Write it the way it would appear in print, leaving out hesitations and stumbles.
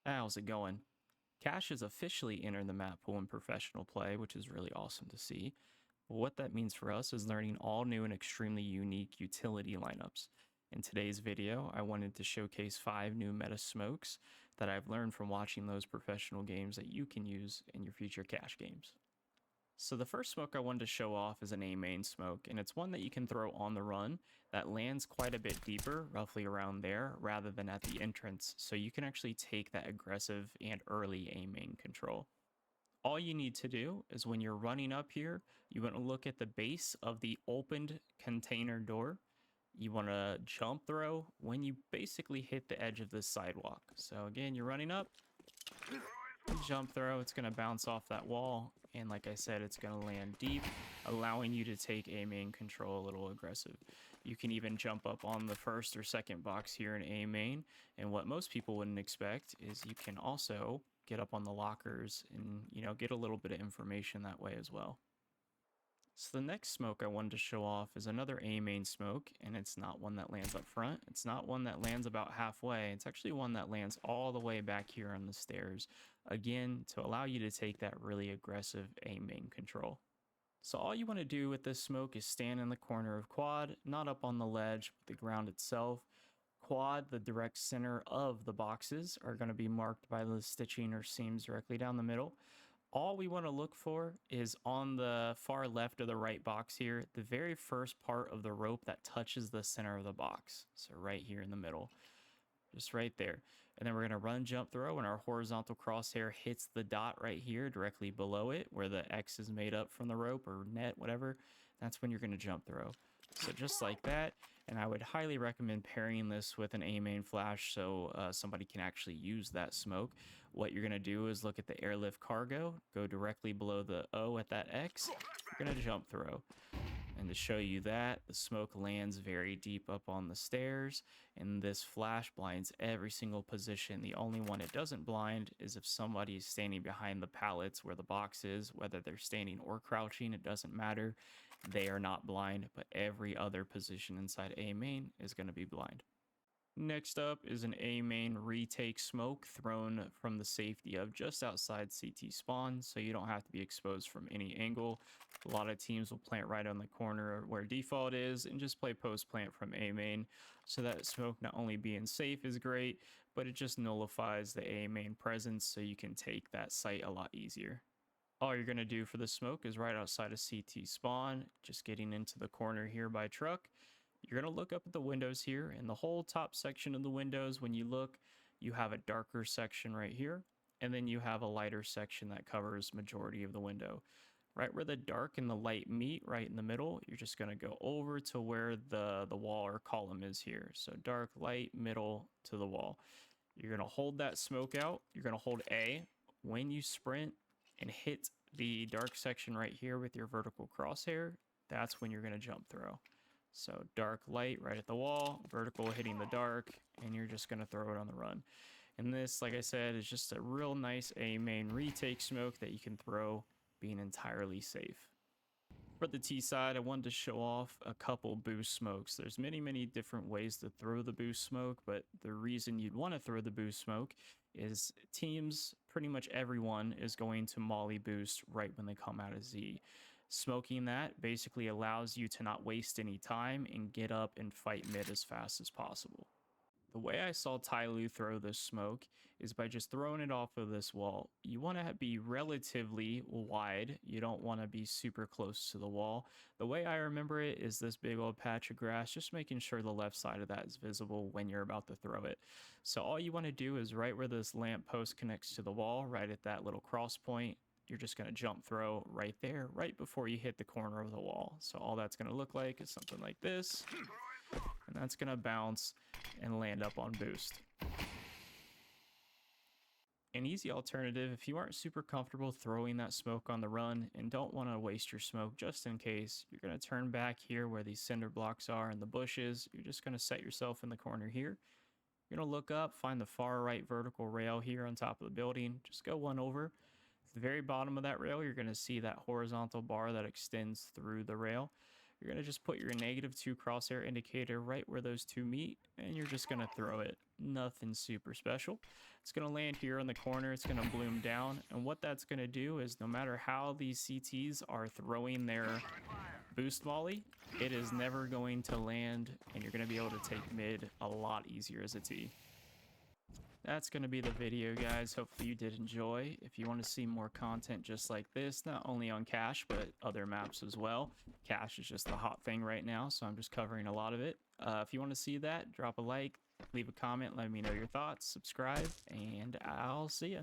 How's it going? Cash has officially entered the map pool in professional play, which is really awesome to see. What that means for us is learning all new and extremely unique utility lineups. In today's video, I wanted to showcase 5 new meta smokes that I've learned from watching those professional games that you can use in your future cash games. So the first smoke I wanted to show off is an A main smoke, and it's one that you can throw on the run that lands quite a bit deeper, roughly around there, rather than at the entrance, so you can actually take that aggressive and early A main control. All you need to do is when you're running up here, you want to look at the base of the opened container door. You want to jump throw when you basically hit the edge of this sidewalk. So again, you're running up, jump throw, it's going to bounce off that wall, and like I said, it's going to land deep, allowing you to take A main control a little aggressive. You can even jump up on the first or second box here in A main, and what most people wouldn't expect is you can also get up on the lockers and, get a little bit of information that way as well. So the next smoke I wanted to show off is another A main smoke, and it's not one that lands up front. It's not one that lands about halfway. It's actually one that lands all the way back here on the stairs, again, to allow you to take that really aggressive A main control. So all you want to do with this smoke is stand in the corner of quad, not up on the ledge, but the ground itself. Quad, the direct center of the boxes, are going to be marked by the stitching or seams directly down the middle. All we want to look for is on the far left of the right box here, the very first part of the rope that touches the center of the box. So right here in the middle, just right there. And then we're going to run jump throw, and our horizontal crosshair hits the dot right here directly below it where the X is made up from the rope or net, whatever. That's when you're going to jump throw. So just like that, and I would highly recommend pairing this with an A main flash so somebody can actually use that smoke. What you're going to do is look at the airlift cargo, go directly below the O at that X, you're going to jump throw. And to show you that, the smoke lands very deep up on the stairs, and this flash blinds every single position. The only one it doesn't blind is if somebody is standing behind the pallets where the box is, whether they're standing or crouching, it doesn't matter. They are not blind, but every other position inside A main is going to be blind. Next up is an A main retake smoke thrown from the safety of just outside CT spawn, so you don't have to be exposed from any angle. A lot of teams will plant right on the corner where default is and just play post plant from A main, so that smoke not only being safe is great, but it just nullifies the A main presence so you can take that site a lot easier. All you're going to do for the smoke is right outside of CT spawn, just getting into the corner here by truck. You're going to look up at the windows here, and the whole top section of the windows, when you look, you have a darker section right here, and then you have a lighter section that covers majority of the window. Right where the dark and the light meet, right in the middle, you're just going to go over to where the wall or column is here. So dark, light, middle to the wall. You're going to hold that smoke out. You're going to hold A. When you sprint and hit the dark section right here with your vertical crosshair, that's when you're going to jump throw. So dark, light, right at the wall, vertical hitting the dark, and you're just going to throw it on the run. And this, like I said, is just a real nice A main retake smoke that you can throw being entirely safe. For the T side, I wanted to show off a couple boost smokes. There's many different ways to throw the boost smoke, but the reason you'd want to throw the boost smoke is teams, pretty much everyone, is going to molly boost right when they come out of Z. Smoking that basically allows you to not waste any time and get up and fight mid as fast as possible. The way I saw Tyloo throw this smoke is by just throwing it off of this wall. You want to be relatively wide. You don't want to be super close to the wall. The way I remember it is this big old patch of grass, just making sure the left side of that is visible when you're about to throw it. So all you want to do is right where this lamp post connects to the wall, right at that little cross point, you're just going to jump throw right there, right before you hit the corner of the wall. So all that's going to look like is something like this, and that's going to bounce and land up on boost. An easy alternative, if you aren't super comfortable throwing that smoke on the run and don't want to waste your smoke just in case, you're going to turn back here where these cinder blocks are in the bushes. You're just going to set yourself in the corner here. You're going to look up, find the far right vertical rail here on top of the building. Just go one over. At the very bottom of that rail, you're going to see that horizontal bar that extends through the rail. You're going to just put your -2 crosshair indicator right where those two meet, and you're just going to throw it. Nothing super special. It's going to land here in the corner. It's going to bloom down. And what that's going to do is no matter how these CTs are throwing their boost volley, it is never going to land, and you're going to be able to take mid a lot easier as a T. That's going to be the video, guys. Hopefully you did enjoy. If you want to see more content just like this, not only on Cache, but other maps as well. Cache is just the hot thing right now, so I'm just covering a lot of it. If you want to see that, drop a like, leave a comment, let me know your thoughts, subscribe, and I'll see ya.